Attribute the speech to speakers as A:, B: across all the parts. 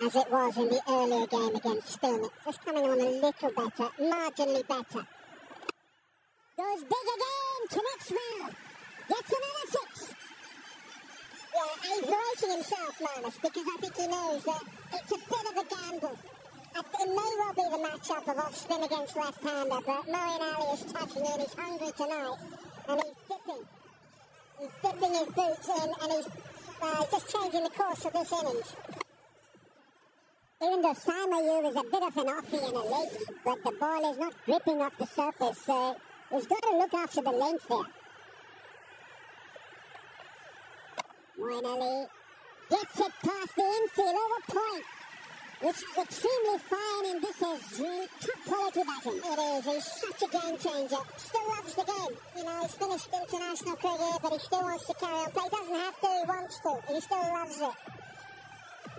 A: as it was in the earlier game against Spain. Just coming on a little better, marginally better. Goes big again, connects well, gets another 6. Yeah, he's rating himself, Marnus, because I think he knows that it's a bit of a gamble. It may well be the matchup of off-spin against left-hander, but Moeen Ali is touching in, he's hungry tonight, and he's dipping. He's dipping his boots in, and he's just changing the course of this innings. Even though Saim Ayub is a bit of an offie and a leg, but the ball is not gripping off the surface, so he's got to look after the length here. Moeen Ali gets it past the infield over point, which is extremely fine, and this is really top quality batting. It is, he's such a game changer. Still loves the game. You know, he's finished international cricket, but he still wants to carry on play. He doesn't have to, he wants to. He still loves it.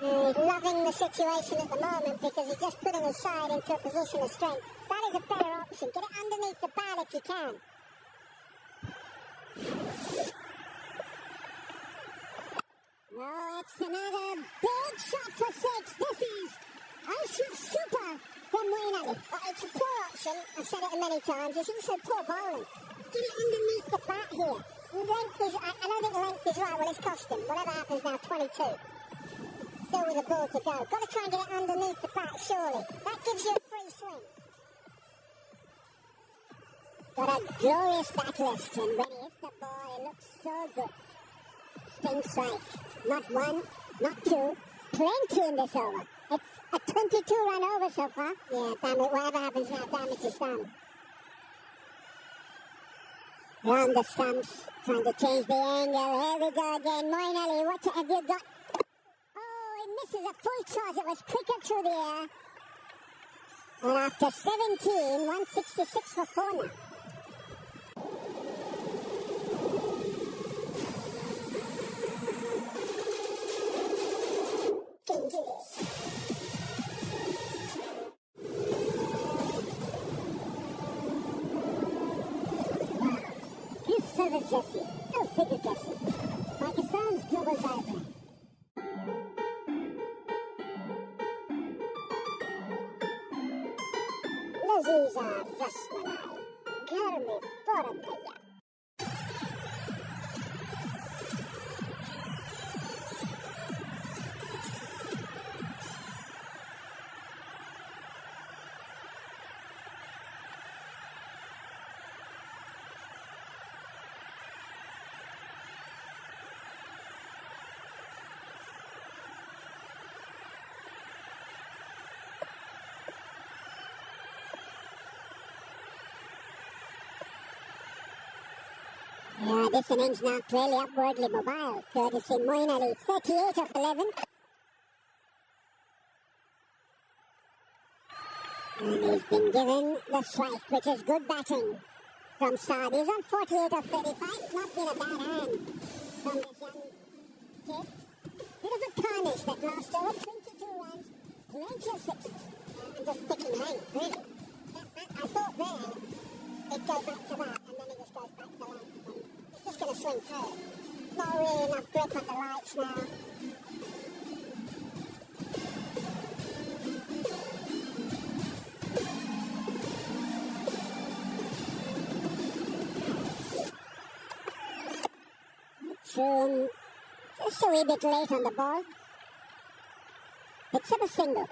A: He's loving the situation at the moment because he's just putting his side into a position of strength. That is a better option. Get it underneath the bat if you can. Oh, it's another big shot for 6. This is ultra super from Moeen Ali. It's a poor option. I've said it many times. It's also poor bowling. Get it underneath the bat here. Length is, I don't think length is right. Well, it's cost him. Whatever happens now, 22. Still with a ball to go. Got to try and get it underneath the bat, surely. That gives you a free swing. Got a glorious bat left, and when he hits the ball, it looks so good. Sting strike. Not 1, not 2, plenty in this over. It's a 22-run over so far. Yeah, damn it, whatever happens now, damage is done. Round the stumps, trying to change the angle. Here we go again. Moeen Ali, what have you got? Oh, he misses a full toss. It was cricket through the air. And after 17, 166 for 4 now. Jesse, no figure Jesse. Pakistan's global diagram. Laziza Rasmalai. घर में फौरन तैयार. Yeah, this innings now clearly upwardly mobile, courtesy Moeen Ali, 38 of 11. And he's been given the strike, which is good batting from Saad. He's on 48 of 35, not been a bad hand from this young kid. Bit of a carnage that last over, 22 runs, plenty of sixes. And just picking length, really. I thought there it'd go back to that, and then it just goes back to length. Just going to swing through. Not really enough grip on the lights now. Just a wee bit late on the ball. Picks up a single.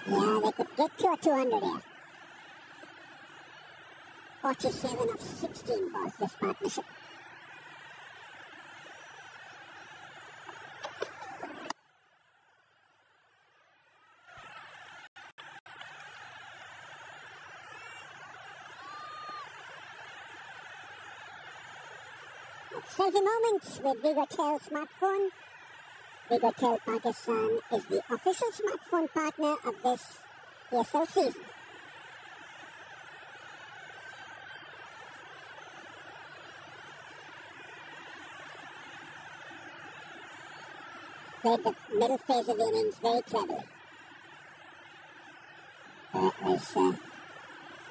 A: Yeah, they could get to a 200 here. 47 of 16 balls, this partnership. Selfie moments with Vigotel smartphone. Vigotel Pakistan is the official smartphone partner of this PSL season. played the middle phase of the innings very cleverly. That was the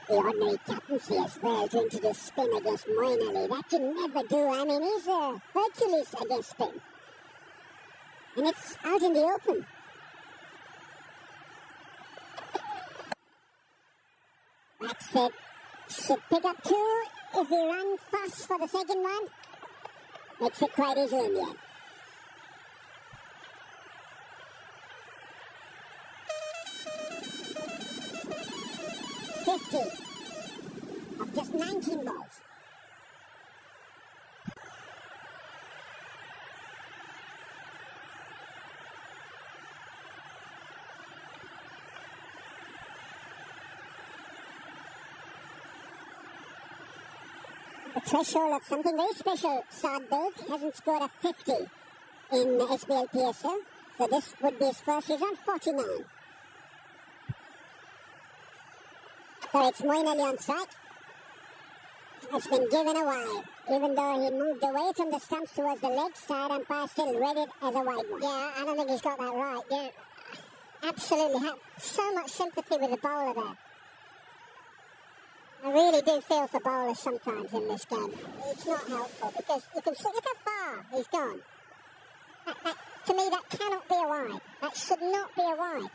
A: ordinary captaincy as well, to introduce spin against Moeen Ali. That you never do. I mean, he's a Hercules against spin. And it's out in the open. Maxwell should pick up 2 if he runs fast for the second one. Makes it quite easy in the end. Of just 19 balls. The threshold of something very special. Saad hasn't scored a 50 in the SBL PSL, so this would be his first. He's on 49. So it's Moeen Ali on strike. It's been given a wide. Even though he moved away from the stumps towards the leg side, umpire still read it as a wide one. Yeah, I don't think he's got that right. Yeah, absolutely. Have so much sympathy with the bowler there. I really do feel for bowlers sometimes in this game. It's not helpful because you can see, look how far he's gone. To me, that cannot be a wide. That should not be a wide.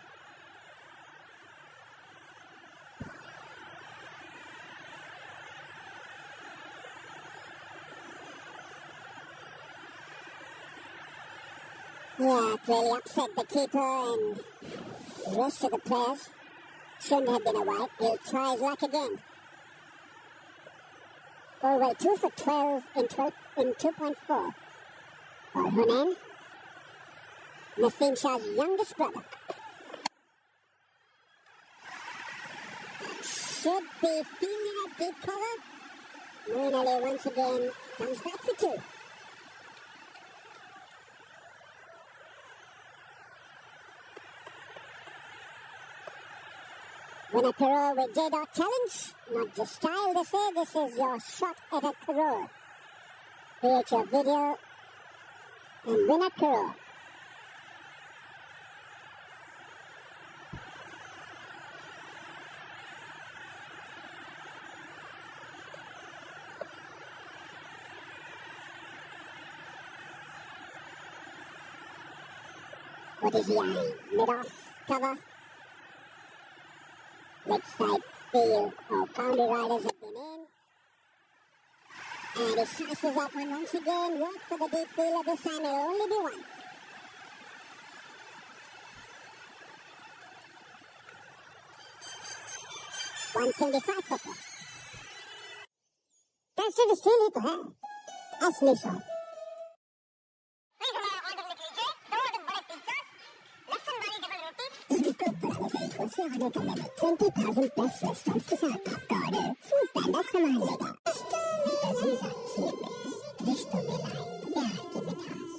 A: Yeah, it really upset the keeper and the rest of the players. Shouldn't have been a wide. He'll try his luck again. Oh wait, 2 for 12 in 2.4. For Hunain, Naseem Shah's youngest brother. Should be feeling a deep cover. Moeen Ali once again comes back for 2. When a crore with J. challenge, not just style they say, this is your shot at a crore. Create your video and win a crore. What is he eyeing? Mid-off cover. Leg side field of boundary riders have been in. And he slices that one once again. Work for the deep fielder. This time it'll only be 1. $175 for 4. कैसे डिस्ट्रील ही तो है असली shot से order करने में 20,000 plus restaurants के साथ आपका ऑर्डर फूड पैंडा संभाल लेगा रिश्तों में लाए प्यार की मिठास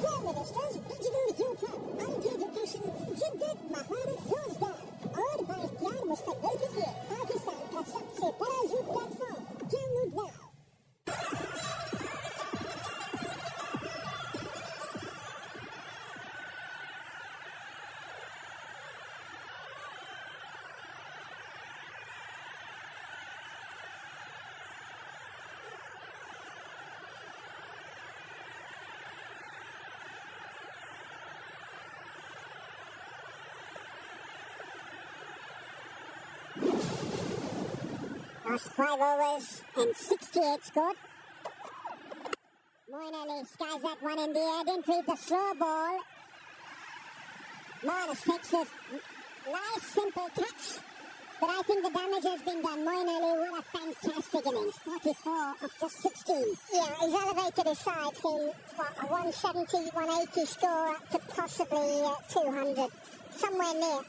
A: Prime Minister's Digital U-Turn Anti-Education जिद्दत महारत रोजगार और बाइख्यार मुस्तकबिल के लिए पाकिस्तान का सबसे बड़ा youth platform download now Last 5 overs and 68 scored. Moeen Ali skies that one in the air, didn't read the slow ball. Marnus takes a nice simple catch, but I think the damage has been done. Moeen Ali, what a fantastic innings. 44 of just 16. Yeah, he's elevated his side from a 170, 180 score up to possibly 200. Somewhere near.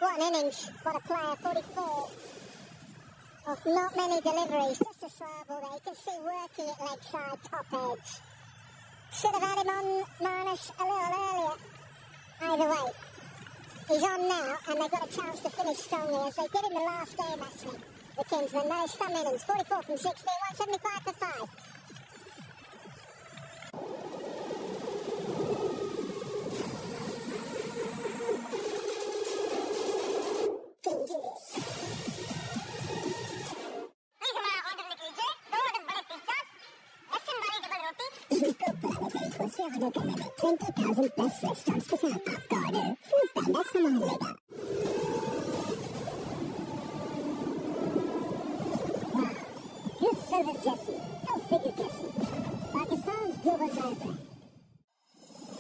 A: What an innings. What a player. 44. Of not many deliveries, just a swerve there. You can see working it leg side, top edge. Should have had him on Marnus a little earlier. Either way, he's on now, and they've got a chance to finish strongly, as they did in the last game, actually. The Kingsmen, there's some innings, 44 from 16, 175 for 5. Order करने में 20,000 plus restaurants के साथ आपका order food पैंडा संभाल लेगा। Good service, Jesse. Go figure, Jesse. Pakistan's global driver.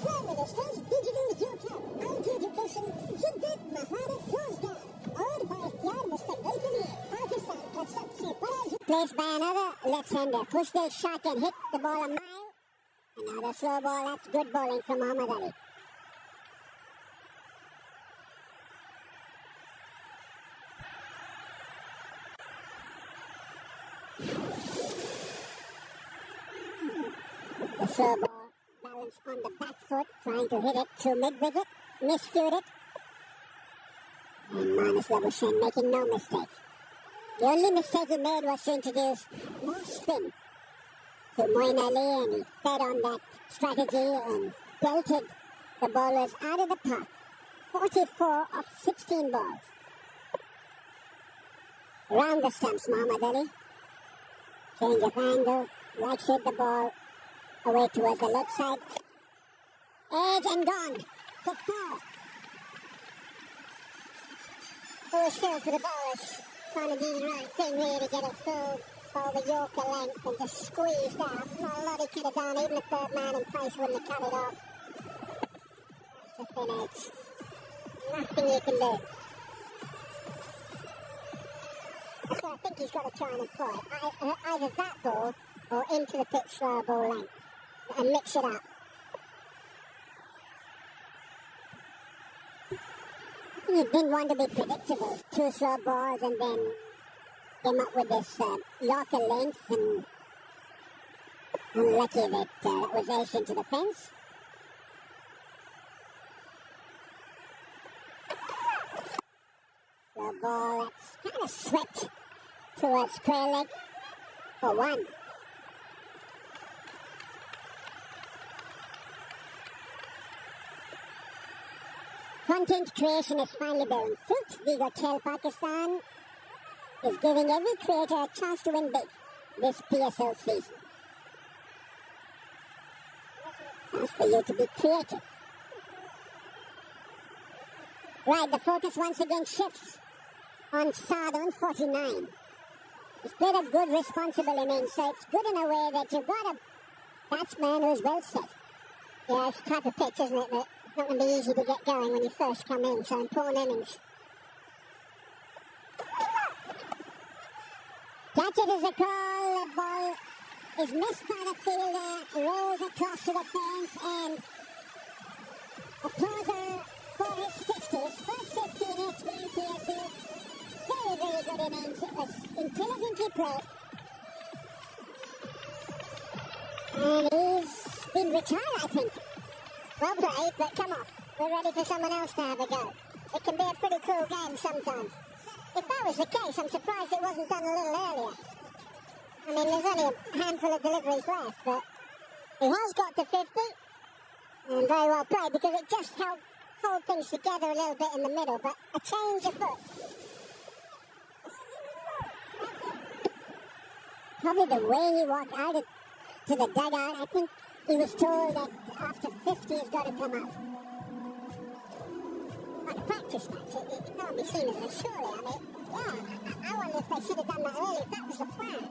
A: Prime Minister's Digital Future, IT Education, जिद्दत महारत रोजगार और बाइख्तियार मुस्तकबिल के लिए पाकिस्तान का सबसे बड़ा placed by another left-hander. Push their shot and hit the ball a mile. Another slow ball. That's good bowling from Mohammad Ali. The slow ball balanced on the back foot, trying to hit it to mid-wicket, miscued it. And Marnus Labuschagne making no mistake. The only mistake he made was to introduce more spin to Moeen Ali, and he fed on that strategy and belted the bowlers out of the park. 44 of 16 balls. Round the stumps, Mohammad Ali. Change of angle, right side the ball away towards the left side. Edge and gone for 4. Full still for the bowlers. Trying to do the right thing here to get a full over Yorker length and just squeezed out. Not a lot he could have done, even the third man in place wouldn't have cut it off. That's the thin edge. Nothing you can do. That's what I think he's got to try and employ. Either that ball or into the pitch slower ball length and mix it up. He didn't want to be predictable. 2 slow balls and then came up with this Yorker length, and unlucky that that was ace into the fence. The ball that's kind of swept towards square leg for 1. Content creation is finally bearing fruit. We got tell Pakistan is giving every creator a chance to win big this PSL season. Chance for you to be creative. Right, the focus once again shifts on Saad on 49. He's played a good, responsible innings, so it's good in a way that you've got a batsman who's well set. Yeah, it's the type of pitch, isn't it, that it's not going to be easy to get going when you first come in, so important innings. Catch it as a call. The ball is missed by the fielder, rolls across to the fence, and applause for his 50s. First 50 in HYD PSL. Very, very good innings. It was intelligently played. And he's been retired, I think. Well played, but come on. We're ready for someone else to have a go. It can be a pretty cool game sometimes. If that was the case, I'm surprised it wasn't done a little earlier. I mean, there's only a handful of deliveries left, but he has got to 50. And very well played, because it just helped hold things together a little bit in the middle, but a change of foot. Probably the way he walked out to the dugout, I think he was told that after 50 he's got to come out. Like a practice match, it can't be seen as a surely. I mean, yeah, I wonder if they should have done that early, if that was the plan.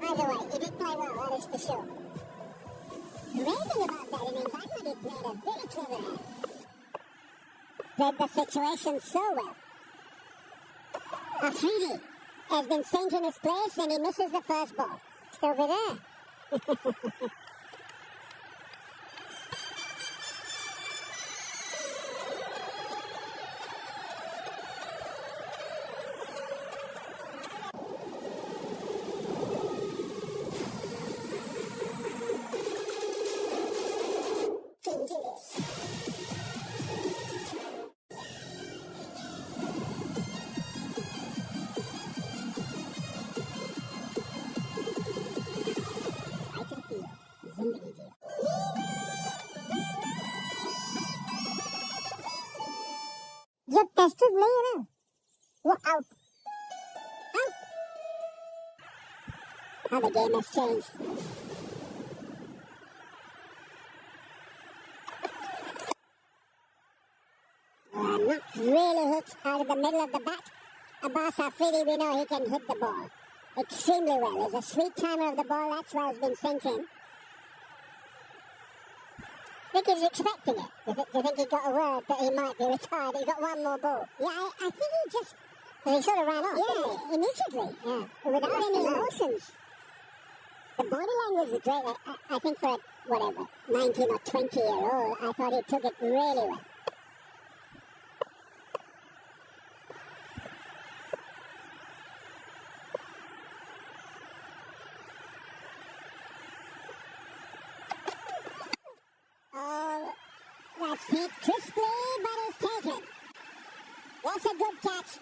A: Either way, he did play well, that is for sure. The great thing about that innings, I thought he played a very clever hand. Played the situation so well. HYD has been sent in his place and he misses the first ball. Still be there. जब tested नहीं है ना वो out How the game has changed. not really hit out of the middle of the bat. Abbas Afridi, we know he can hit the ball extremely well. He's a sweet timer of the ball, that's why he's been sent in. I think he's expecting it. Do you think he got a word that he might be retired? He got one more ball. Yeah, I think he just... He sort of ran off, yeah, immediately. Yeah, without any emotions. The body language was great. I think for a, 19 or 20-year-old, I thought he took it really well. Oh, that's hit crisply, but it's taken. That's a good catch.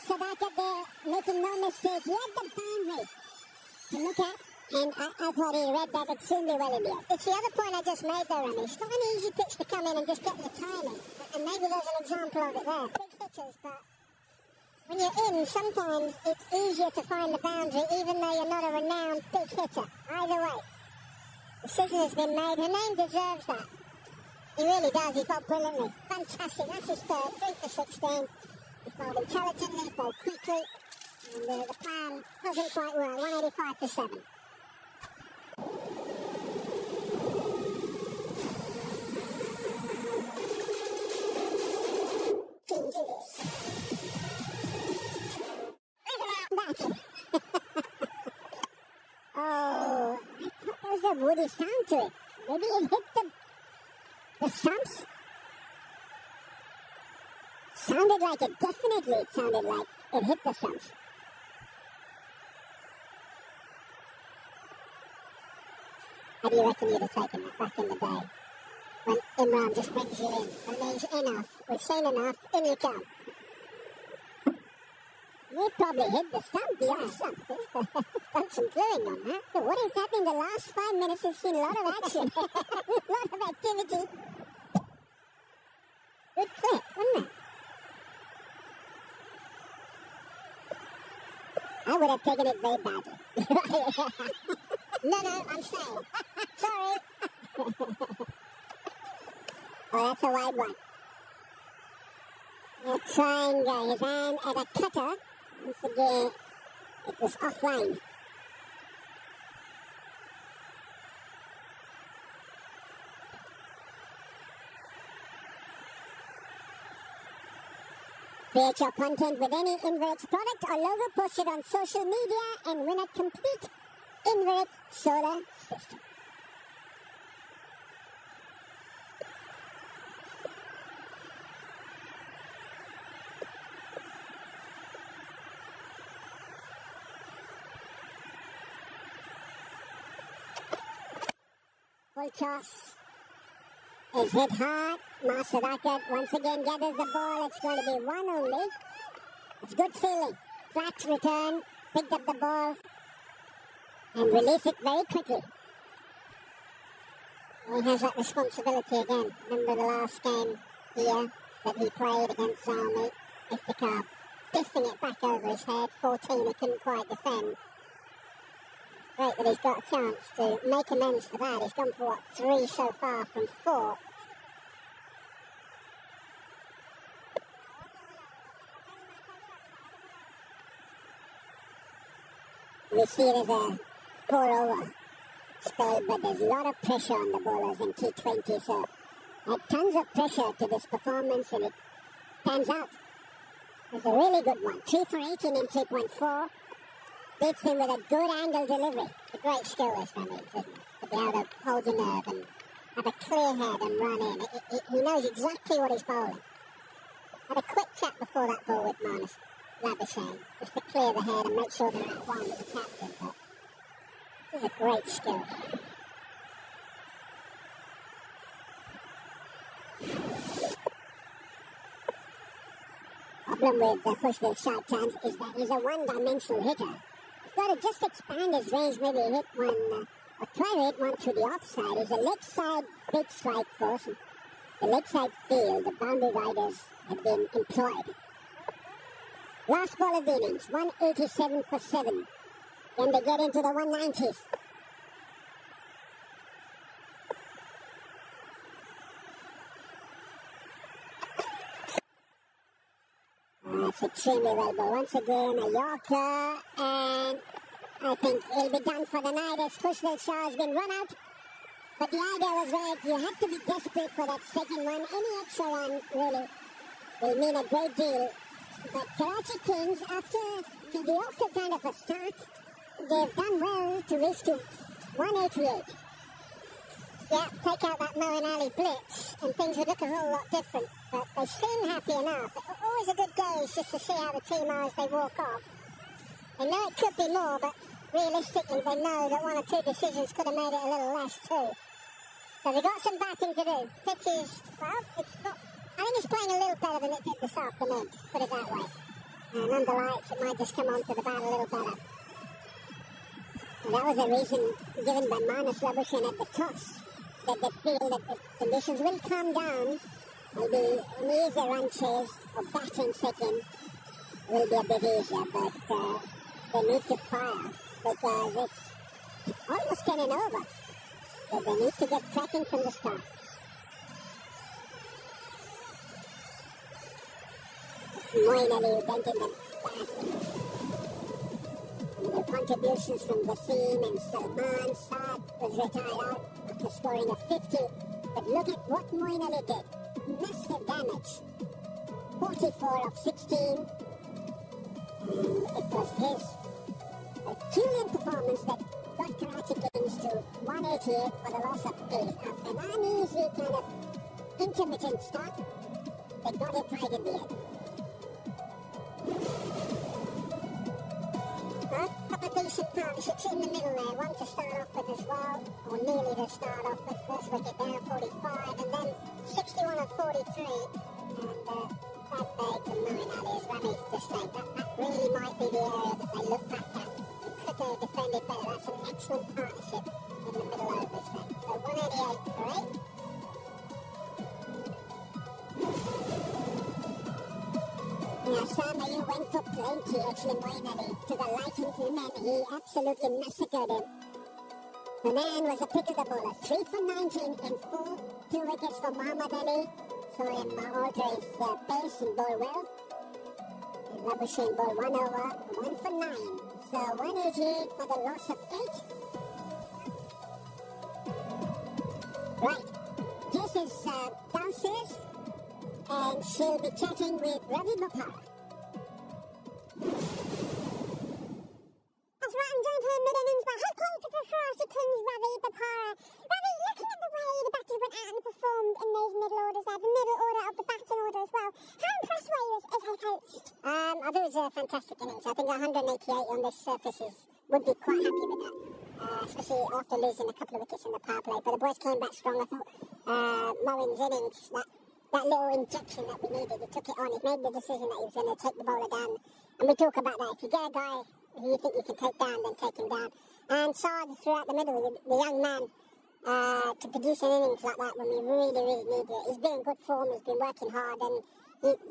A: Sadaqat there, making no mistake. He had the boundary to look at, and I thought he read that extremely well in the end. It's the other point I just made there, Ramesh. It's not an easy pitch to come in and just get the timing, and maybe there's an example of it there. Big hitters, but when you're in, sometimes it's easier to find the boundary, even though you're not a renowned big hitter. Either way, the decision has been made. Her name deserves that. He really does. He bowled brilliantly. Fantastic. That's his third. 3 for 16. He bowled intelligently, he bowled quickly, and the plan wasn't quite well. 185 to 7. Oh, there was a woody sound to it. Maybe it hit the stumps. Sounded like it, definitely it sounded like it hit the stumps. How do you reckon you'd have taken that back in the day? When Imran just brings you in and means enough, we've seen enough, in you come. You probably hit the stump, the other stump. Done some clearing on that. So what is happening the last 5 minutes? We've seen a lot of action, a lot of activity. Good clip, wasn't it? I would have taken it very badly. No, I'm staying. Sorry. Oh, that's a wide one. They're trying his hand at a cutter. Once again, it was offline. Create your content with any Inverix product or logo, post it on social media, and win a complete Inverix solar system. Full toss is hit hard. Sadaqat once again gathers the ball. It's going to be one only. It's good feeling. Flat return, picked up the ball and release it very quickly. He has that responsibility again. Remember the last game here that he played against Zalmi, Iftikhar, biffing it back over his head. 14, he couldn't quite defend. Great that he's got a chance to make amends for that. He's gone for 3 so far from 4. We see it as a pour-over spell, but there's a lot of pressure on the bowlers in T20, so tons of pressure to this performance, and it stands out. It's a really good one. 3 for 18 in 3.4. Beats him with a good angle delivery. A great skill this one is, isn't it? To be able to hold your nerve and have a clear head and run in. He knows exactly what he's bowling. Had a quick chat before that ball with Marnus, Labuschagne, just to clear the head and make sure they're at one with the captain. But this is a great skill. Problem with the Khushbu short times is that he's a one-dimensional hitter. Got to just expand his range, maybe hit one, or try to hit one to the offside. He's a leg side big strike force. The leg side field, the boundary riders have been employed. Last ball of the innings, 187 for 7. Then they get into the 190s. That's extremely well bowled. Once again, a Yorker, and I think he'll be done for the night as Khushnel Shah has been run out. But the idea was right. You have to be desperate for that second one. Any extra one really will mean a great deal. But Karachi Kings, after the mediocre kind of a start, they've done well to reach to 188. Yeah, take out that Moeen Ali blitz and things would look a whole lot different. But they seem happy enough. Always a good gauge just to see how the team are as they walk off. They know it could be more, but realistically they know that one or two decisions could have made it a little less too. So they've got some batting to do. Pitch is, well, it's not, I think it's playing a little better than it did this afternoon, put it that way. And under lights it might just come onto the bat a little better. And that was a reason given by Marnus Labuschagne at the toss, that they feel that the conditions will calm down. Maybe an easier run chase or batting second will be a bit easier, but they need to fire because it's almost 10 and over. But they need to get cracking from the start. Moeen Ali dented them back. The contributions from Wasim and Salman. Saad was retired out after scoring a 50. But look at what Moeen Ali did. Massive damage. 44 of 16. And it was his Herculean performance that got Karachi Kings to 188 for the loss of 8. After an uneasy kind of intermittent start, they got it right in the end. Decent partnerships in the middle there, one to start off with as well, or nearly to start off with. First wicket down 45 and then 61 and 43, and that bag from Moeen Ali, as Rami's just said, that really might be the area that they look back at. They could have defended better. That's an excellent partnership in the middle overs then. So 188 for 8. Now, Saim Ayub went for plenty, actually, Moeen Ali, to the liking to him, and he absolutely massacred him. The man was a pick of the bowler, 3 for 19 in 4, 2 wickets for Mohammad Ali. Saw him alter his pace and bowl well. And Labuschagne bowled 1 over, 1 for 9. So 188 for the loss of 8. Right, this is downstairs. And she'll be chatting with Ravi Bapara. That's right, I'm joined here mid-innings by head coach of the Karachi Kings, Ravi Bapara. Ravi, looking at the way the batters went out and performed in those middle orders there, the middle order of the batting order as well, how impressed were you as head coach? I thought it was a fantastic innings. I think 188 on this surface would be quite happy with that. Especially after losing a couple of wickets in the power play. But the boys came back strong. I thought Moeen's innings, that little injection that we needed, he took it on. He made the decision that he was going to take the bowler down. And we talk about that. If you get a guy who you think you can take down, then take him down. And Saad throughout the middle, the young man, to produce an innings like that when we really, really need it. He's been in good form, he's been working hard, and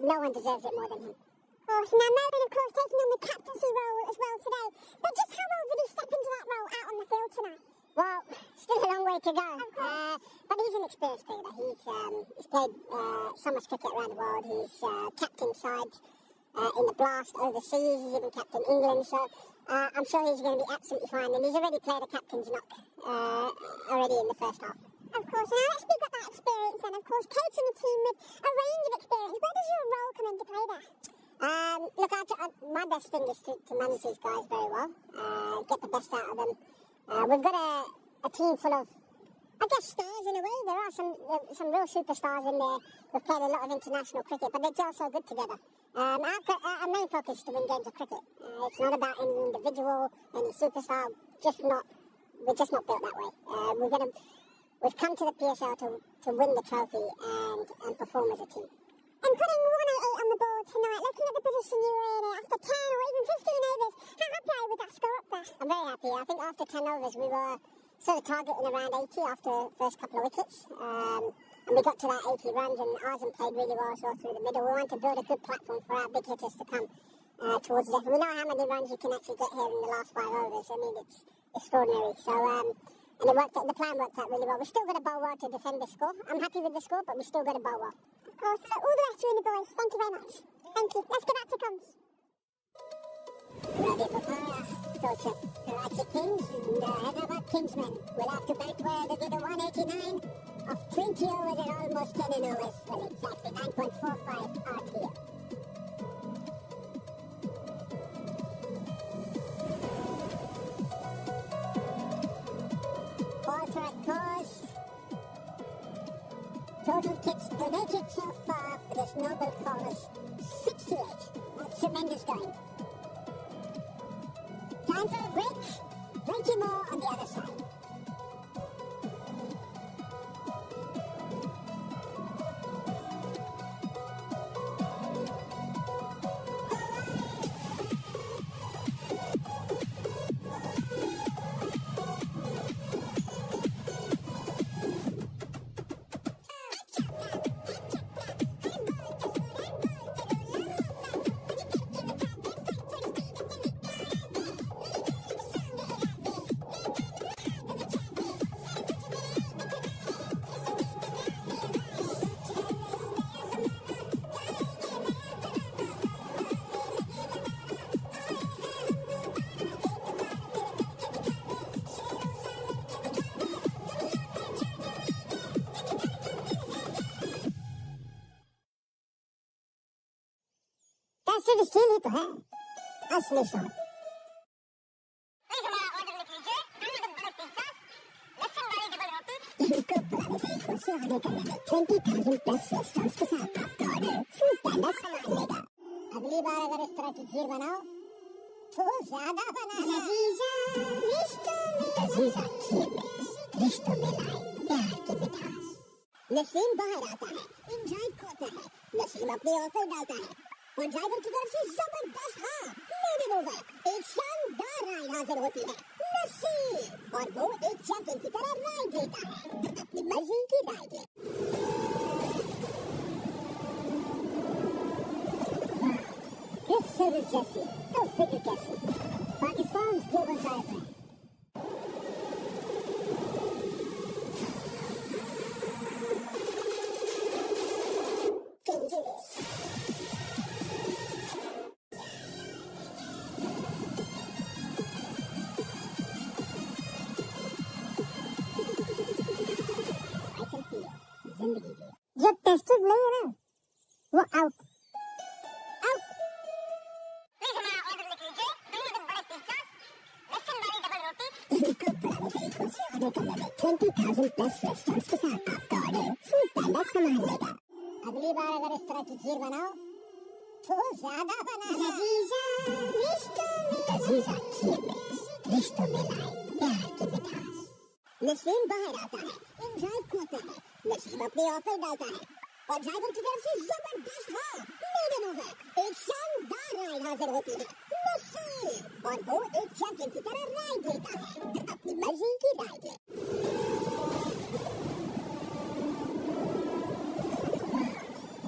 A: no one deserves it more than him. Of course. Now, Moeen, of course, taking on the captaincy role as well today. But just how well did he step into that role out on the field tonight? Well, still a long way to go. But he's an experienced player. He's played so much cricket around the world. He's captained sides in the blast overseas. He's even captained England. So I'm sure he's going to be absolutely fine. And he's already played a captain's knock already in the first half. Of course. Now let's speak about that experience and, of course, coaching a team with a range of experience. Where does your role come into play there? Look, my best thing is to manage these guys very well, get the best out of them. We've got a team full of, I guess, stars in a way. There are some real superstars in there. We've played a lot of international cricket, but they gel so good together. Our main focus is to win games of cricket. It's not about any individual, any superstar. We're just not built that way. We've come to the PSL to win the trophy and perform as a team. And putting 188 on the board tonight, looking at the position you were in after 10 or even 15 overs, how happy are you with that score up there? I'm very happy. I think after 10 overs we were sort of targeting around 80 after the first couple of wickets. And we got to that 80 runs and Azam played really well as well through the middle. We want to build a good platform for our big hitters to come towards the end. We know how many runs you can actually get here in the last 5 overs. I mean, it's extraordinary. So, and the plan worked out really well. We've still got to bowl well to defend the score. I'm happy with the score, but we've still got to bowl well. Of course. All the rest of you and the boys, thank you very much. Thank you. Let's get back to comms. Ready for fire, coach of Karachi Kings and Hyderabad Kingsmen will have to bat where they did a 189 of 20 overs and almost 10 in overs with exactly 9.45 RTM. Ball track pause. Total kicks donated so far for this noble cause 68. That's tremendous going. Time for a break. 20 more on the other side. ऐसे steel ही तो है असली shot इनको पुराने तरीकों से आगे करने में 20,000 प्लस रेस्टोरेंट्स के साथ आपका ऑर्डर फूड पैंडा संभाल लेगा। अगली बार अगर इस तरह की खीर बनाओ तो ज्यादा बनाना। लजीजा खीर मिक्स रिश्तों में लाए प्यार की मिठास। नसीम बाहर आता है, इंजॉय करता है, नसीम अपनी ऑफर डालता है और ड्राइवर की तरफ से जबरदस्त लेडी ओवर एक शानदार राइड हाजिर होती है नसीम और वो एक चैंपियन की तरह राइड लेता है अपनी मर्जी की राइड ले। क्रिक सर्विस जैसी तो फिक्र कैसी पाकिस्तान ग्लोबल ड्राइवर जो टेस्टेड नहीं है ना वो आउट आउट। प्लीज हमारा ऑर्डर लिख लीजिए, 2 बड़े पिज्जा, लहसुन वाली डबल रोटी। इनको पुराने तरीकों से ऑर्डर करने में 20,000 प्लस रेस्टोरेंट्स के साथ आपका ऑर्डर फूड पैंडा संभाल लेगा। अगली बार अगर इस तरह की खीर बनाओ तो ज्यादा बनाना। लजीजा खीर मिक्स रिश्तों में लाए प्यार की मिठास। नसीम बाहर आता है, इंजॉय करता है, नसीम अपनी ऑफर डालता है और ड्राइवर की तरफ से जबरदस्त लेडी ओवर एक शानदार राइड हाजिर होती है नसीम और वो एक चैंपियन की तरह राइड लेता है अपनी मर्जी की राइड ले।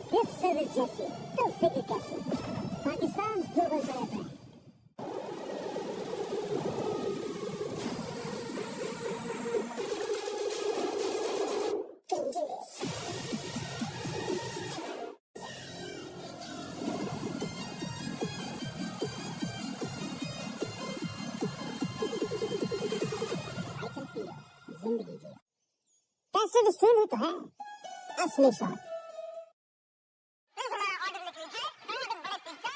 A: क्रिक सर्विस जैसी तो फिक्र कैसी Pakistan global driver tested steel ही तो है असली शॉट। प्लीज हमारा ऑर्डर लिख लीजिए, 2 बड़े पिज्जा,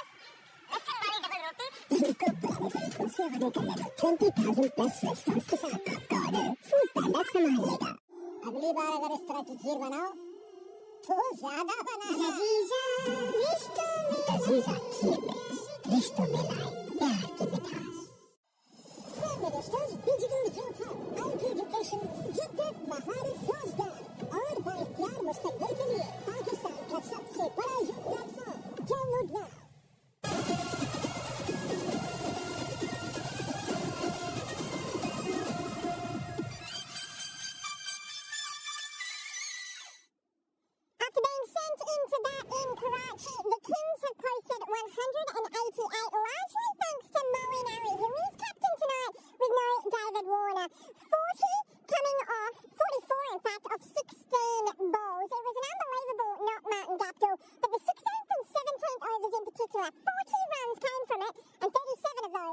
A: लहसुन वाली डबल रोटी। इनको पुराने तरीकों से ऑर्डर करने में 20,000 प्लस रेस्टोरेंट्स के साथ आपका ऑर्डर फूड पैंडा संभाल लेगा। अगली बार अगर इस तरह की खीर बनाओ तो ज्यादा बनाना। लजीजा खीर मिक्स रिश्तों में लाए प्यार की मिठास। Ministers digital youth IT education जिद्दत महारत रोजगार और बाइख्तियार मुस्तकबिल के लिए पाकिस्तान का सबसे बड़ा youth platform download now. After being sent into that in Karachi, the Kings have posted 188 largely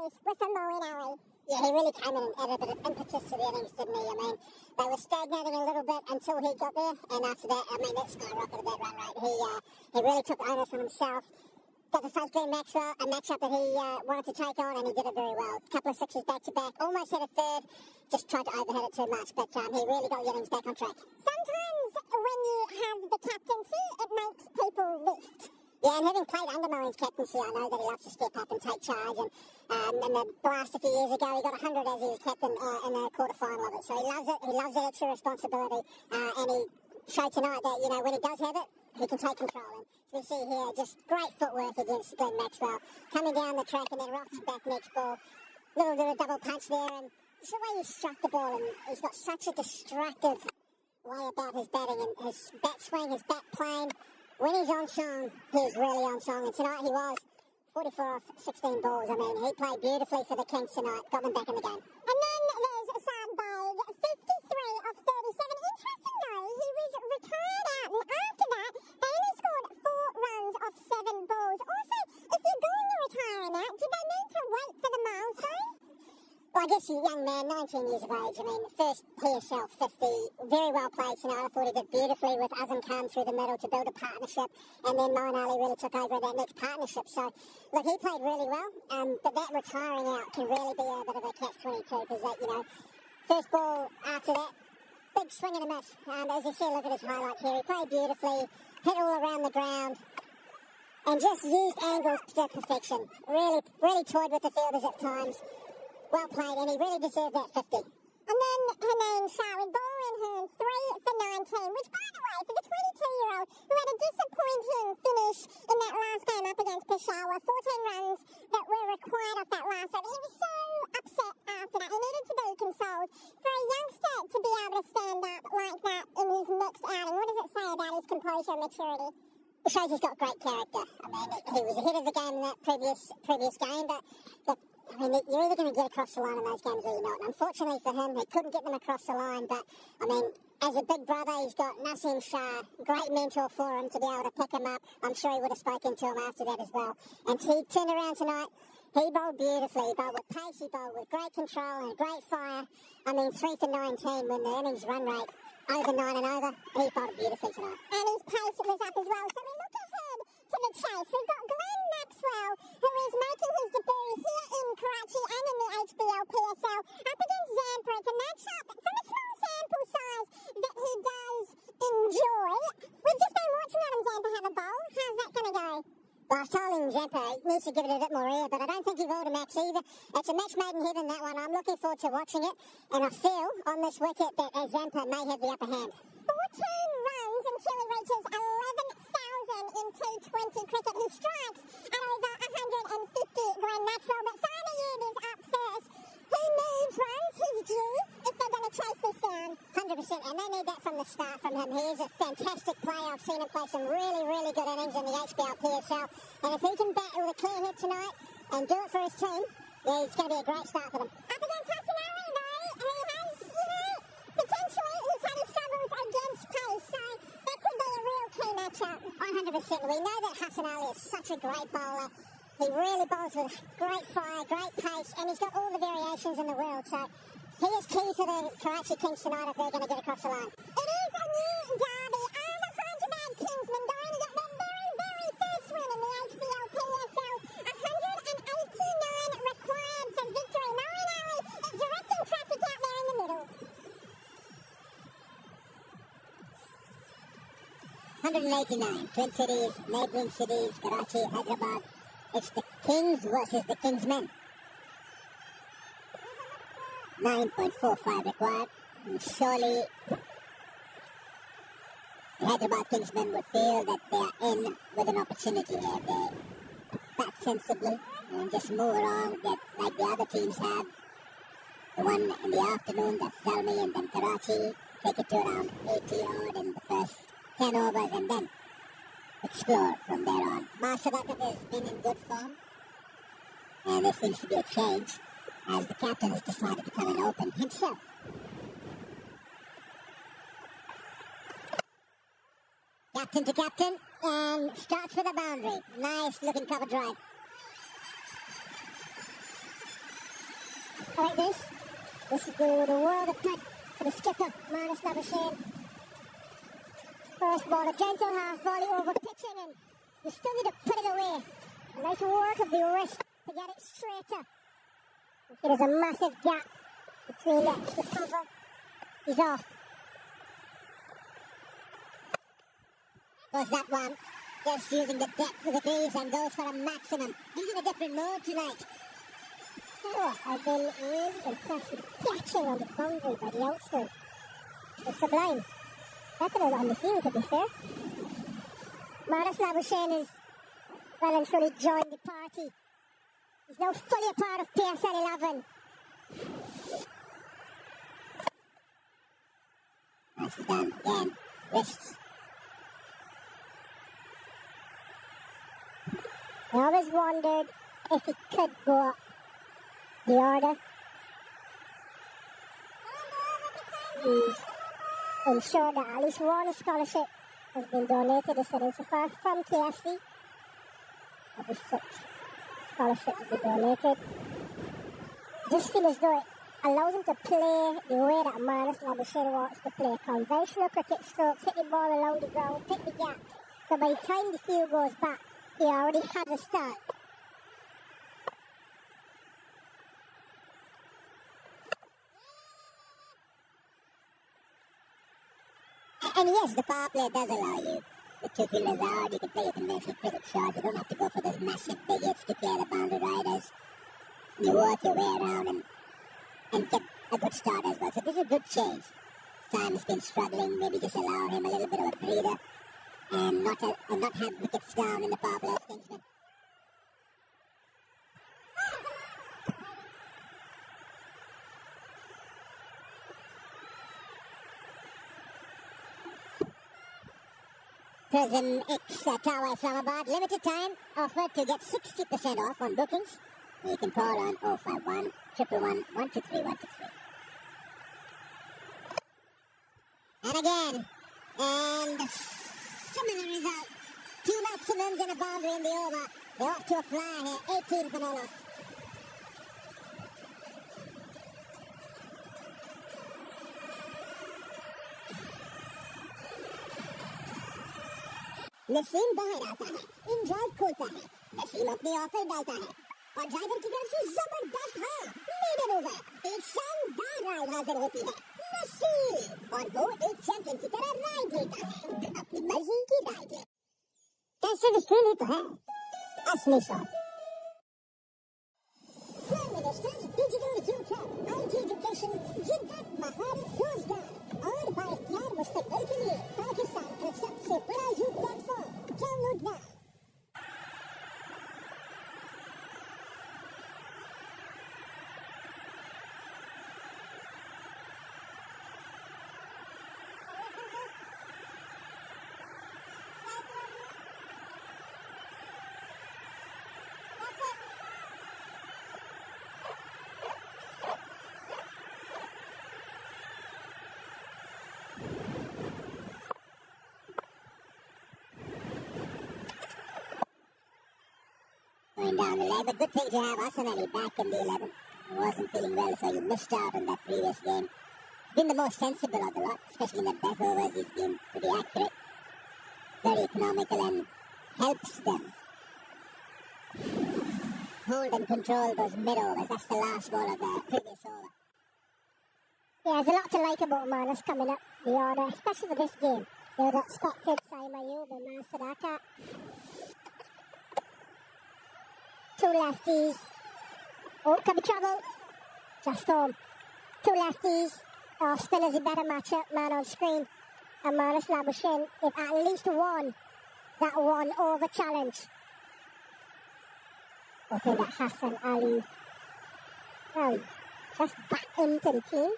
A: place with a Moeen Ali. Yeah, he really came in and added a bit of impetus to the innings, didn't he? I mean, they were stagnating a little bit until he got there, and after that, I mean, that skyrocketed that run rate. He really took onus on himself. Got the first green Maxwell, a matchup that he wanted to take on, and he did it very well. A couple of sixes back to back, almost hit a third, just tried to overhit it too much, but he really got the innings back on track. Sometimes when you have the captaincy, it makes people lift. Yeah, and having played under Moeen's captaincy, I know that he loves to step up and take charge. And in the blast a few years ago, he got 100 as he was captain in the quarter-final of it. So he loves it. He loves that extra responsibility. And he showed tonight that, when he does have it, he can take control. And as we see here, just great footwork against Glenn Maxwell. Coming down the track and then rocking back next ball. Little bit of double punch there. And it's the way he struck the ball. And he's got such a destructive way about his batting and his bat swing, his bat plane. When he's on song, he's really on song. And tonight he was 44 off 16 balls. I mean, he played beautifully for the Kings tonight. Got them back in the game. And then there's Saim Ayub, 53 off 37. Interesting though, he was retired out. And after that, they only scored 4 runs off 7 balls. Also, if you're going to retire out, do they need to wait for the milestone? Well, I guess he's a young man, 19 years of age. I mean, first PSL 50, very well played tonight. I thought he did beautifully with Azam Khan through the middle to build a partnership. And then Moeen Ali really took over that next partnership. So, look, he played really well. But that retiring out can really be a bit of a catch-22 because, first ball after that, big swing and a miss. As you see, look at his highlights here. He played beautifully, hit all around the ground. And just used angles to perfection. Really, really toyed with the fielders at times. Well played, and he really deserved that 50. And then her name's Shari, ball in hand, 3 for 19, which, by the way, for the 22-year-old who had a disappointing finish in that last game up against Peshawar, 14 runs that were required off that last over. He was so upset after that. He needed to be consoled. For a youngster to be able to stand up like that in his next outing, what does it say about his composure and maturity? It shows he's got great character. I mean, he was ahead of the game in that previous game, but look, I mean, you're either going to get across the line in those games or you're not. And unfortunately for him, he couldn't get them across the line. But, I mean, as a big brother, he's got Naseem Shah, great mentor for him to be able to pick him up. I'm sure he would have spoken to him after that as well. And he turned around tonight. He bowled beautifully. He bowled with pace. He bowled with great control and great fire. I mean, 3 for 19 when the innings run rate over 9 and over. He bowled beautifully tonight. And his pace was up as well. So we look ahead to the chase. We've got Glenn Maxwell, who is making his debut here in Karachi and in the HBL PSL up against Zampa. It's a matchup from a small sample size that he does enjoy. We've just been watching Adam Zampa have a bowl. How's that going to go? Well, I was telling Zampa he needs to give it a bit more air, but I don't think he will to Max either. It's a match made in heaven, that one. I'm looking forward to watching it, and I feel on this wicket that Zampa may have the upper hand. 14 runs until he reaches 11,000 in T20 cricket. He strikes at over 150, Glenn Maxwell, but Saim Ayub is up first. He needs runs, he's due, if they're going to chase this down. 100%, and they need that from the start from him. He is a fantastic player. I've seen him play some really, really good innings in the HBL PSL, and if he can bat with a clear head tonight and do it for his team, yeah, it's going to be a great start for them. Up against Hassan Ali, though, he has, potentially, he's had his struggles against pace, so that could be a real key matchup. 100%. We know that Hassan Ali is such a great bowler. He really bowls with great fire, great pace, and he's got all the variations in the world, so he is key to the Karachi Kings tonight if they're going to get across the line. It is a new derby. The Hyderabad Kingsmen going to get their very, very first win in the HBL PSL. 189 required for victory. Moeen Ali is directing traffic out there in the middle. 189, Twin Cities, neighbouring cities, Karachi, Hyderabad. It's the Kings versus the Kingsmen. 9.45 required. And surely the Hyderabad Kingsmen would feel that they are in with an opportunity here. They bat sensibly and just move around like the other teams have. The one in the afternoon, that's Zalmi, and then Karachi. Take it to around 80 odd in the first 10 overs and then explore from there on. Masadaka has been in good form, and there seems to be a change as the captain has decided to come and open himself. Captain to captain, and starts with a boundary. Nice looking cover drive. I like this. This is doing the world of good for the skipper, Marnus Labuschagne. First ball, a gentle half volley over pitching, and you still need to put it away. A nice work of the wrist to get it straighter. You see there's a massive gap between the extra cover. He's off. Goes that one. Just using the depth of the crease and goes for a maximum. He's in a different mode tonight. Oh, I've been really impressed with catching on the boundary by the outsters. It's sublime. Better than on the field, to be fair. Marnus Labuschagne is well and truly joined the party. He's now fully a part of PSL 11. Nicely done again. Wrists. I always wondered if he could go up the order. He's ensured that at least one scholarship has been donated this inning so far from KFC. Every 6 scholarships have been donated. Just feel as though it allows him to play the way that Marnus Labuschagne wants to play. Conventional cricket strokes, hit the ball along the ground, pick the gap. So by the time the field goes back, he already has a start. And yes, the power play does allow you the 2 fielders out. You can play your conventional cricket shots. You don't have to go for those massive big hits to clear the boundary riders. You work your way around and get a good start as well. So this is a good change. Sam's been struggling. Maybe just allow him a little bit of a breather and not have wickets down in the power play as Kingsmen. Prism X Tower Islamabad. Limited time offered to get 60% off on bookings. You can call on 051 111 123 123. And again, and similar result. 2 maximums and a boundary in the over. They're off to a fly here. 18 for no loss. Naseem बाहर आता है, in drive खोलता है, नसीम अपनी offer डालता है और driver की तरफ से जबरदस्त लीडर ओवर, एक शानदार राइड हाजिर होती है, नसीम और वो एक चैंपियन की तरह राइड लेता है, अपनी मर्जी की राइड ले। कैसे विश्लेषण तो है, असली shot. Prime Minister's Digital Future, IT Education, जिद्दत, महारत, रोजगार और बाइख्तियार मुस्तकबिल के लिए पाकिस्तान का सबसे बड़ा youth platform download now. Going down the leg, but good thing to have Azam Ali back in the 11. He wasn't feeling well, so he missed out on that previous game. He's been the most sensible of the lot, especially in the death overs. He's been pretty accurate, very economical, and helps them hold and control those mid-overs. That's the last ball of the previous over. Yeah, there's a lot to like about Marnus coming up the order, especially for this game. They've got spotted Saim Ayub and Maxwell. 2 lefties. Oh, could be trouble. Just home. 2 lefties. Off spinner's a better matchup, man on screen. And Marnus Labuschagne, if at least won that 1 over challenge. Okay, that Azam Ali. Well, just back into the team.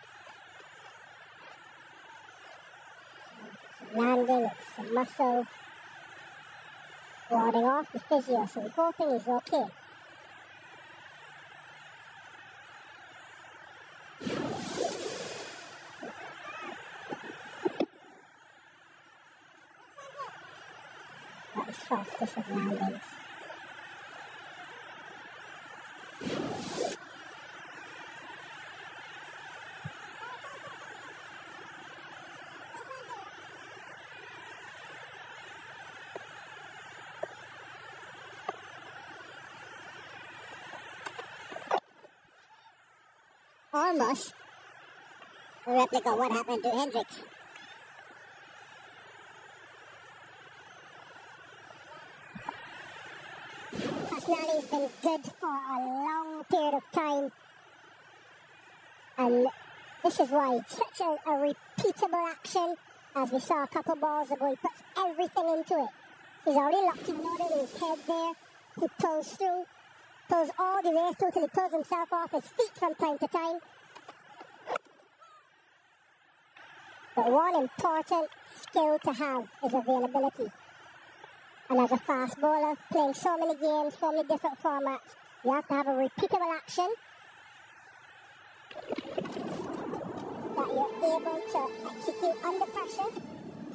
A: Some landing, some muscle. Warding off the physio, so we're hoping he's okay. Softest of landings. almost a replica of what happened to Hendricks. Personality's been good for a long period of time, and this is why it's such a repeatable action. As we saw a couple balls ago, he puts everything into it. He's already locked and loaded his head there. He pulls through, pulls all the way through till he pulls himself off his feet from time to time. But one important skill to have is availability. And as a fast bowler, playing so many games, so many different formats, you have to have a repeatable action that you're able to execute under pressure.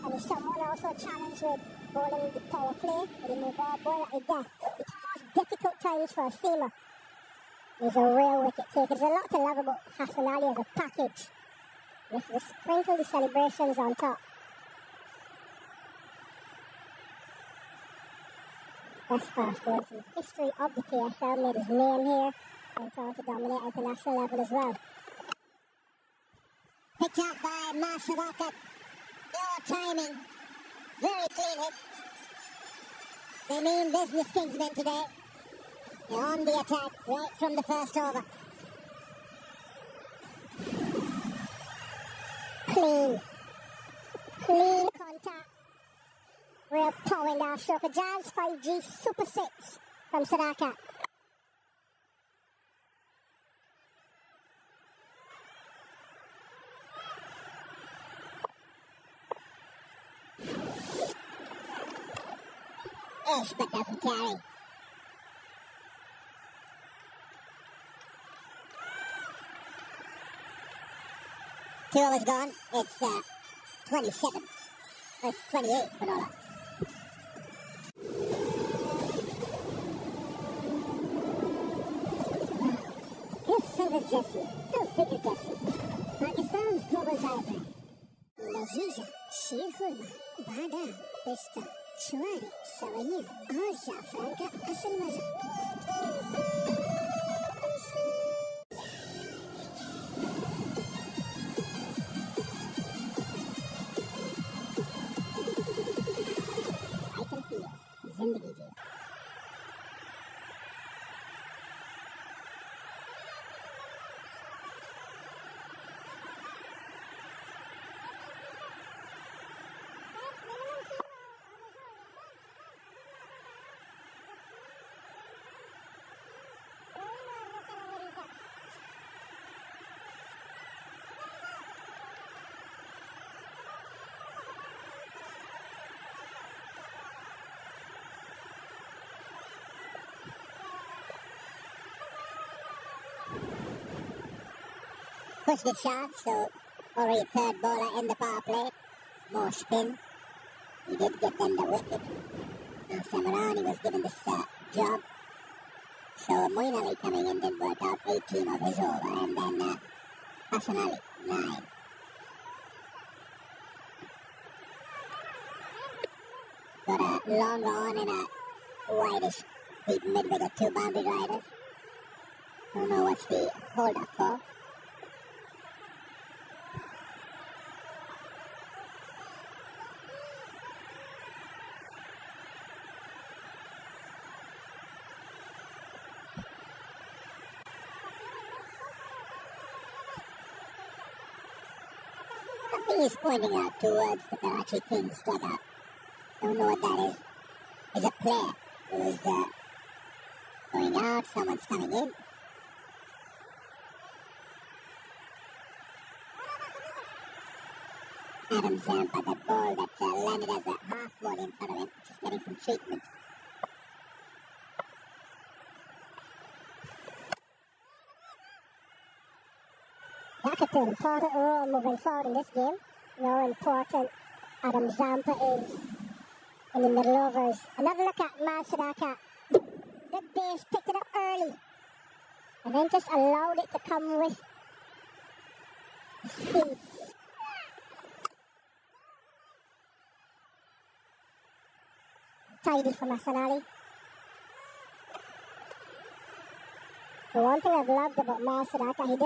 A: And if someone also challenged with bowling the power play, with a new ball, ball like that, it's the most difficult times for a seamer. He's a real wicket taker. There's a lot to love about Hassan Ali as a package. With the sprinkle the celebrations on top. Best fast bowler in the history of the PSL, made his name here, and trying to dominate at international level as well. Picked up by Maxwell. Your timing. Very clean hit. They mean business, Kingsmen, today. They're on the attack right from the first over. Clean contact. Real power in that stroke. A Jazz 5G Super 6 from Sadaka. But doesn't carry. Two overs gone. It's 27. It's 28 for Nola. Good Jesse. Go figure Jesse. Pakistan's global diver. Laziza, Sheer Khurma, Badam, Pista, Chuari, Savanya, और ज़ाफ़रान का असल मज़ा। I can feel ज़िंदगी जी। Pushed it short, so already third bowler in the power play. More spin. He did get them the wicket. Last time around he was given this job. So Moeen Ali coming in didn't work out. 18 of his over, and then Hassan Ali 9. Got a longer on and a wideish deep mid with the two boundary riders. Don't know what's the hold up for. Something is pointing out towards the Karachi Kings dugout. Don't know what that is. There's a player who is going out, someone's coming in. Adam Zampa, that ball that landed as a half volley in front of him, just getting some treatment. That's an important role moving forward in this game. You know how important Adam Zampa is in the middle overs. Another look at Sadaka. Good base, picked it up early. And then just allowed it to come with speed. Tidy from Hassan Ali. The one thing I've loved about Sadaka, he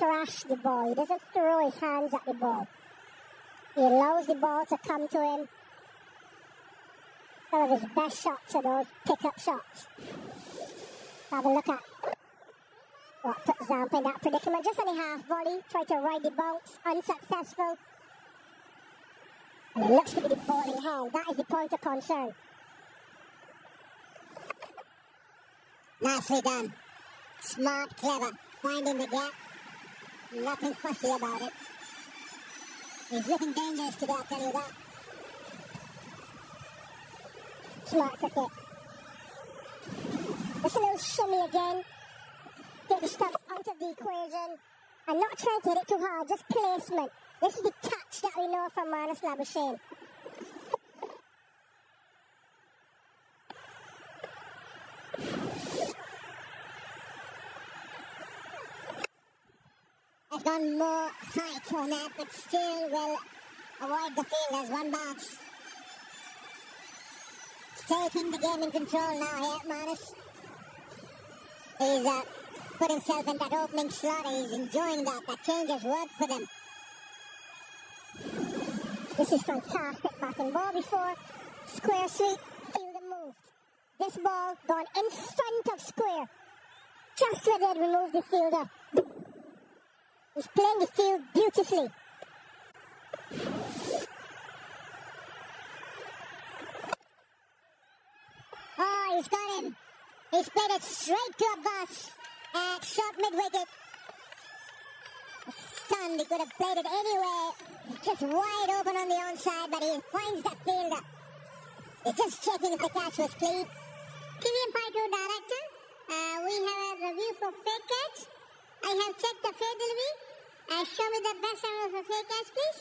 A: thrash the ball. He doesn't throw his hands at the ball. He allows the ball to come to him. Some of his best shots are those pick-up shots. Have a look at what put Zampa in that predicament. Just on the half volley, tried to ride the bounce, unsuccessful. And it looks to be the ball in hand. That is the point of concern. Nicely done. Smart, clever, finding the gap. Nothing fussy about it. He's looking dangerous today, I'll tell you that. Smart cricket. Just a little shimmy again. Get the stumps out of the equation. I'm not trying to hit it too hard, just placement. This is the touch that we know from Marnus Labuschagne. Has gone more height on that, but still will avoid the fielders. One bounce. Taking the game in control now here, Marnus. He's put himself in that opening slot. He's enjoying that. That change has worked for them. This is fantastic. Batting ball before. Square sweep. Fielder moved. This ball gone in front of square. Just where they had removed the fielder. He's playing the field beautifully. Oh, he's got him. He's played it straight to a bus. Short mid-wicket. Stunned. He could have played it anywhere. Just wide open on the onside, but he finds that fielder. He's just checking if the catch was clean. TV Empire 2 Director, we have a review for fake catch. I have checked the fair delivery. Show me the best angle for fake catch, please.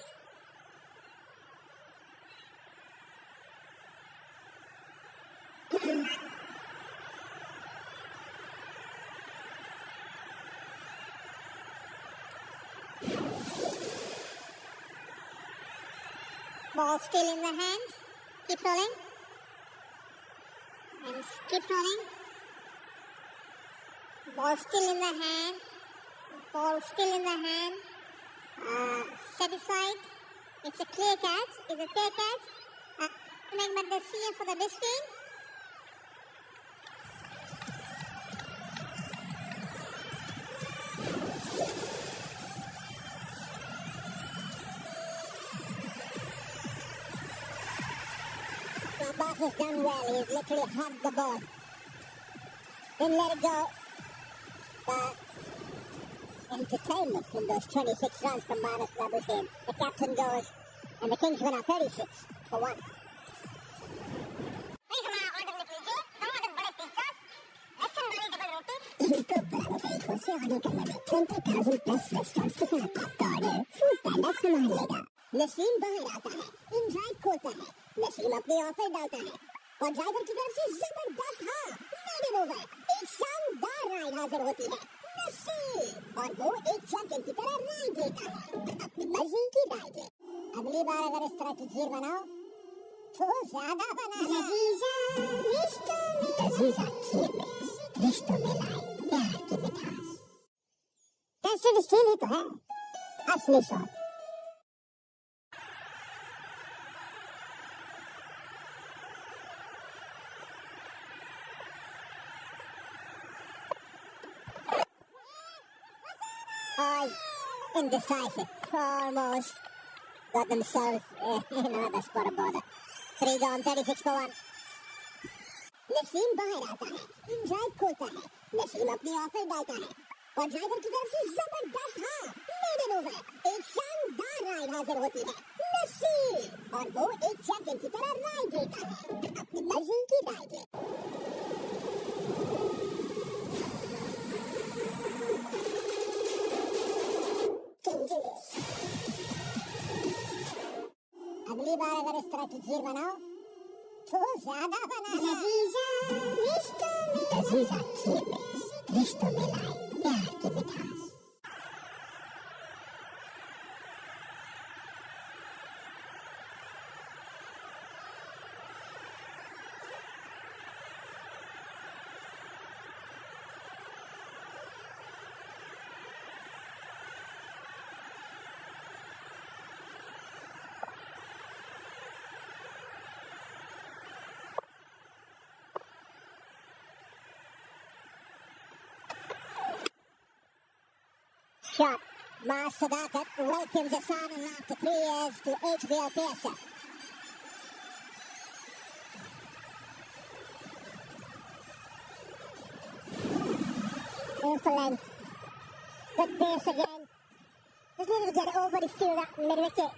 A: Ball still in the hand. Keep rolling. And keep rolling. Ball still in the hand. Ball still in the hand. Satisfied. It's a clear catch. It's a fair catch. Make the CM for the display. Boss has done well. He's literally hugged the ball. Didn't let it go. But entertainment from those 26 runs from Marnus Labuschagne. The captain goes, and the Kings win out 36-1. Naseem बाहर आता है, in drive खोलता है, नसीम अपनी offer डालता है और driver की तरफ से जबरदस्त मीडियम ओवर, एक शानदार राइड हाजिर होती है, नसीम और वो एक चैंपियन की तरह राइड लेता है, अपनी मर्जी की राइड ले। अगली बार अगर इस तरह की खीर बनाओ, तो ज्यादा बनाना। लजीजा खीर मिक्स, रिश्तों में लाए प्यार की मिठास। टेस्टेड स्टील ही तो है, असली स्वाद। Indecisive, almost got themselves in another spot of bother. 3 gone, 36-1. Naseem बाहर आता है, इन ड्राइव खोलता है, नसीम अपनी ऑफर डालता है और ड्राइवर की तरफ से जबरदस्त मीडियम ओवर, एक शानदार राइड हाजिर होती है, नसीम और वो एक चैंपियन की तरह राइड लेता है, अपनी मर्जी की राइड ले। अगली बार अगर इस तरह की खीर बनाओ, तो ज्यादा बनाना। लजीजा खीर मिक्स, रिश्तों में लाए प्यार की मिठास। shot. Mars Sadakat welcomes Hassan after 3 years to HBL PSL. In for length. Good pace again. Just needed to get it over the field at mid-wicket.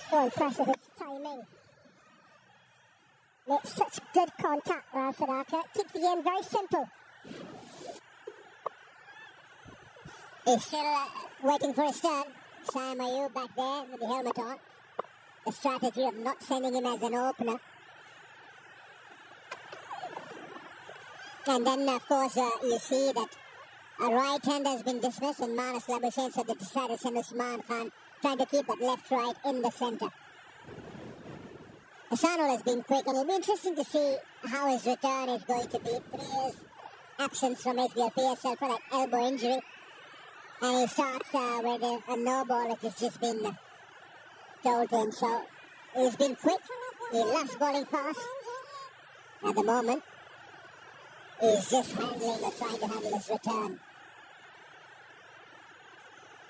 A: So impressive his timing. Makes such good contact, Mars Sadakat. Keeps the game very simple. He's still waiting for his turn. Saim Ayub back there with the helmet on. The strategy of not sending him as an opener. And then, of course, you see that a right hand has been dismissed and Marnus Labuschagne said they decided to send Azam Khan, trying to keep that left-right in the centre. Hassan has been quick and it'll be interesting to see how his return is going to be. 3 years absence from HBL PSL for that elbow injury. And he starts with a no ball which has just been told to him. So he's been quick. He loves bowling fast. At the moment, he's just handling or trying to handle his return.